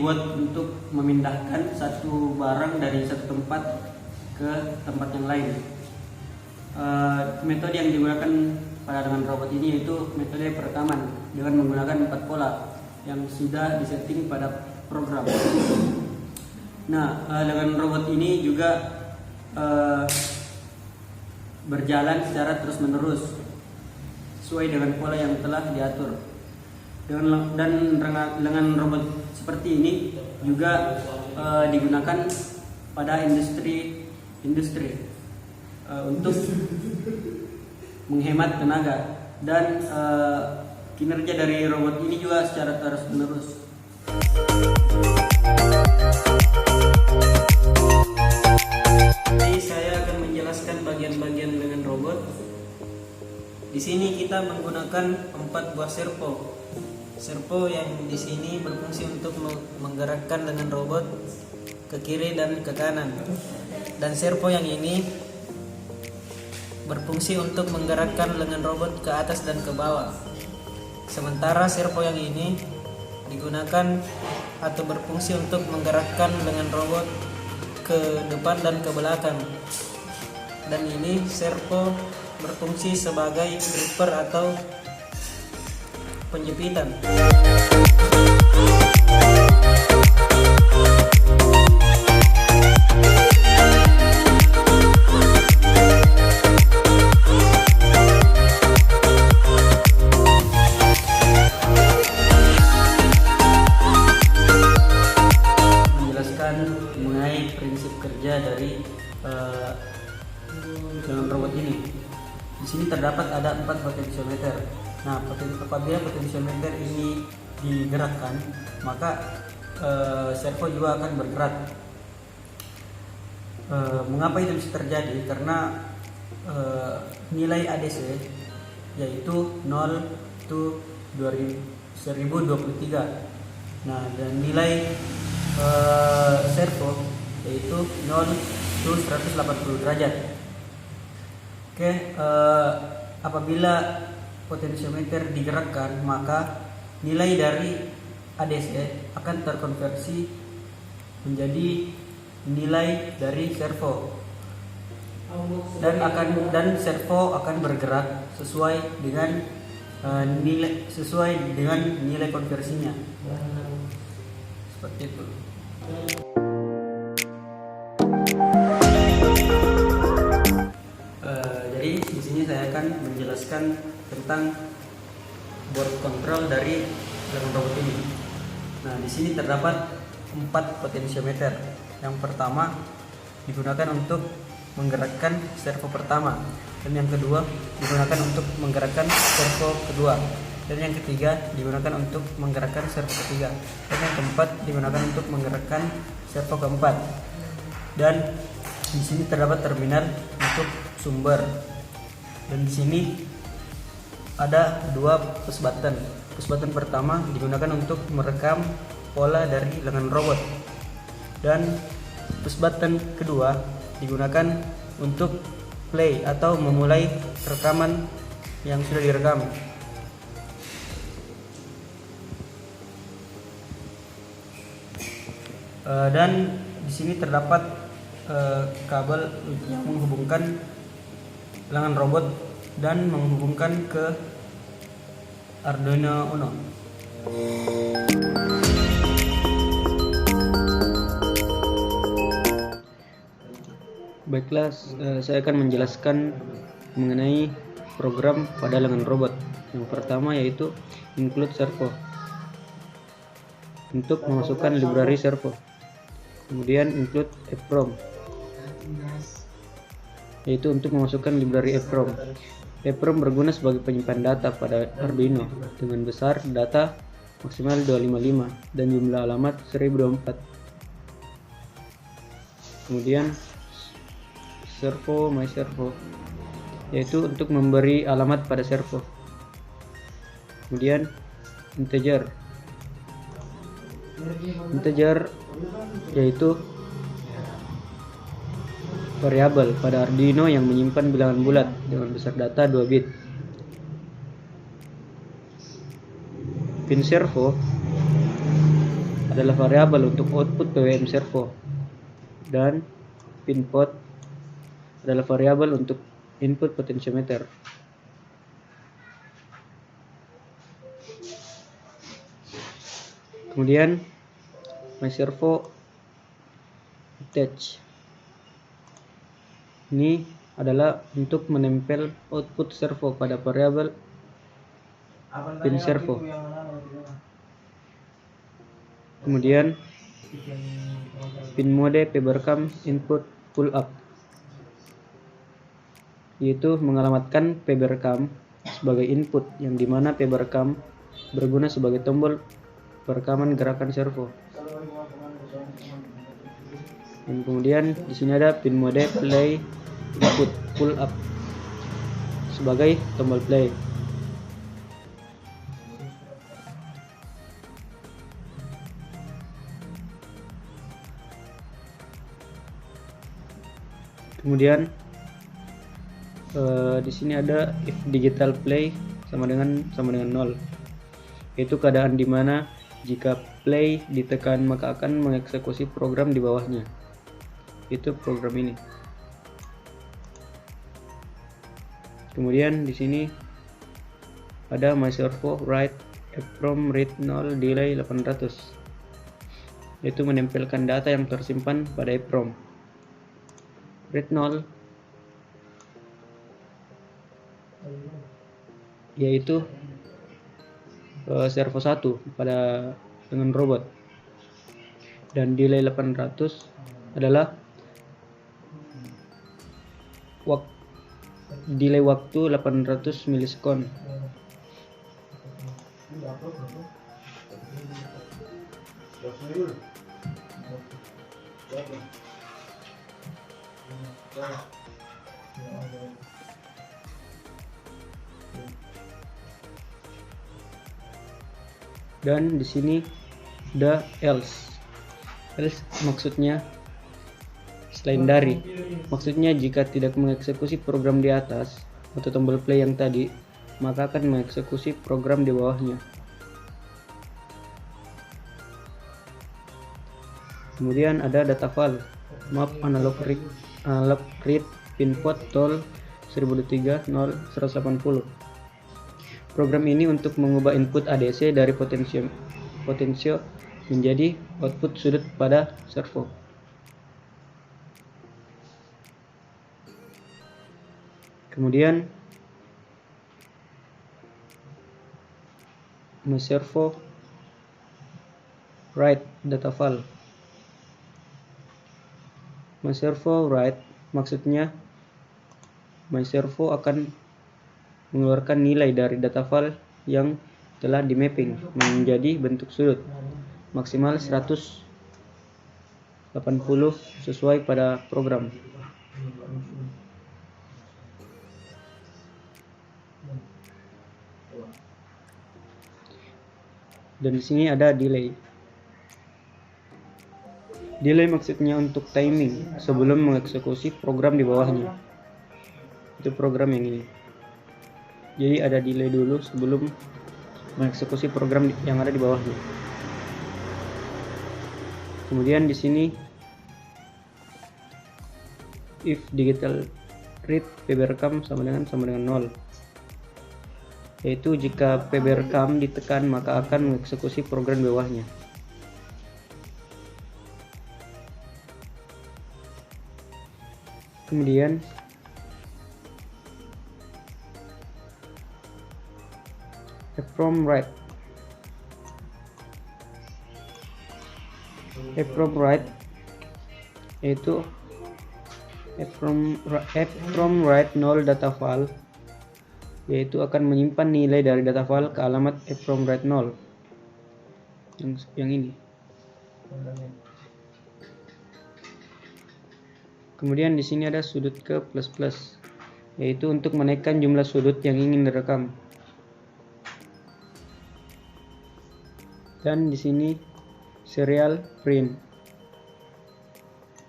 dibuat untuk memindahkan satu barang dari satu tempat ke tempat yang lain. Metode yang digunakan pada dengan robot ini yaitu metode perekaman dengan menggunakan 4 pola yang sudah disetting pada program. Nah, dengan robot ini juga berjalan secara terus-menerus sesuai dengan pola yang telah diatur. Dengan robot seperti ini juga digunakan pada industri untuk menghemat tenaga, dan kinerja dari robot ini juga secara terus-menerus. Jadi saya akan menjelaskan bagian-bagian dengan robot. Di sini kita menggunakan 4 buah servo. Servo yang di sini berfungsi untuk menggerakkan lengan robot ke kiri dan ke kanan. Dan servo yang ini berfungsi untuk menggerakkan lengan robot ke atas dan ke bawah. Sementara servo yang ini digunakan atau berfungsi untuk menggerakkan lengan robot ke depan dan ke belakang. Dan ini servo berfungsi sebagai gripper atau penjepitan. Mengenai prinsip kerja dari dengan robot ini. Di sini terdapat ada 4 potentiometer. Nah, apabila potentiometer ini digerakkan, maka servo juga akan bergerak. Mengapa itu bisa terjadi? Karena nilai ADC yaitu 0 to 1023. Nah, dan nilai servo yaitu 0 to 180 derajat. Apabila potentiometer digerakkan, maka nilai dari ADC akan terkonversi menjadi nilai dari servo, dan servo akan bergerak sesuai dengan nilai konversinya. Seperti itu. Jadi di sini saya akan menjelaskan tentang board control dari dalam robot ini. Nah, di sini terdapat 4 potentiometer. Yang pertama digunakan untuk menggerakkan servo pertama, dan yang kedua digunakan untuk menggerakkan servo kedua, dan yang ketiga digunakan untuk menggerakkan servo ketiga, dan yang keempat digunakan untuk menggerakkan servo keempat. Dan di sini terdapat terminal untuk sumber, dan di sini ada 2 push button. Push button pertama digunakan untuk merekam pola dari lengan robot, dan push button kedua digunakan untuk play atau memulai rekaman yang sudah direkam. Dan di sini terdapat kabel yang menghubungkan lengan robot dan menghubungkan ke Arduino Uno. Baiklah, saya akan menjelaskan mengenai program pada lengan robot. Yang pertama yaitu include servo, untuk memasukkan library servo. Kemudian include EEPROM, yaitu untuk memasukkan library EEPROM. EEPROM berguna sebagai penyimpan data pada Arduino dengan besar data maksimal 255 dan jumlah alamat 1024. Kemudian servo my servo, yaitu untuk memberi alamat pada servo. Kemudian integer yaitu variabel pada Arduino yang menyimpan bilangan bulat dengan besar data 2 bit. Pin servo adalah variabel untuk output PWM servo, dan pin pot adalah variabel untuk input potentiometer. Kemudian my servo attach ini adalah untuk menempel output servo pada variabel pin servo. Kemudian pin mode papercam input pull up, yaitu mengalamatkan papercam sebagai input, yang dimana papercam berguna sebagai tombol perekaman gerakan servo. Dan kemudian di sini ada pin mode play input pull up sebagai tombol play. Kemudian di sini ada if digital play sama dengan 0, yaitu keadaan dimana jika play ditekan maka akan mengeksekusi program di bawahnya, itu program ini. Kemudian di sini ada my servo write EPROM read 0 delay 800, yaitu menempelkan data yang tersimpan pada EPROM. Read 0 yaitu servo 1 pada dengan robot, dan delay 800 adalah delay waktu 800 milisekund. Dan di sini ada else. Else maksudnya selain dari. Maksudnya jika tidak mengeksekusi program di atas atau tombol play yang tadi, maka akan mengeksekusi program di bawahnya. Kemudian ada data file map analog read pin pot tol 1023 0180. Program ini untuk mengubah input ADC dari potensio menjadi output sudut pada servo. Kemudian my servo write data file. My servo write maksudnya my servo akan mengeluarkan nilai dari data file yang telah di mapping menjadi bentuk sudut maksimal 180 sesuai pada program. Dan di sini ada delay. Delay maksudnya untuk timing sebelum mengeksekusi program di bawahnya. Itu program yang ini. Jadi ada delay dulu sebelum mengeksekusi program yang ada di bawahnya. Kemudian di sini if digital read papercam sama dengan 0, yaitu jika papercam ditekan maka akan mengeksekusi program di bawahnya. Kemudian EPROM write. EPROM write yaitu EPROM write 0 data file, yaitu akan menyimpan nilai dari data file ke alamat EPROM write 0 yang ini. Kemudian di sini ada sudut ke plus, yaitu untuk menaikkan jumlah sudut yang ingin direkam. Dan di sini serial print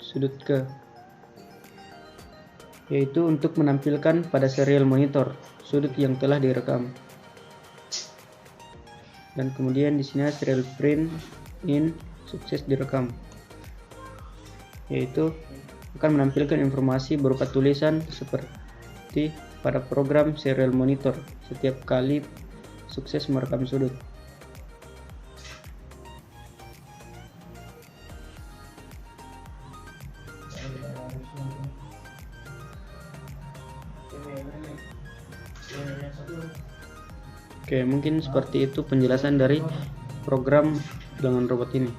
sudut ke, yaitu untuk menampilkan pada serial monitor sudut yang telah direkam. Dan kemudian di sini serial print in sukses direkam, yaitu akan menampilkan informasi berupa tulisan seperti pada program serial monitor setiap kali sukses merekam sudut. Oke, mungkin seperti itu penjelasan dari program dengan robot ini.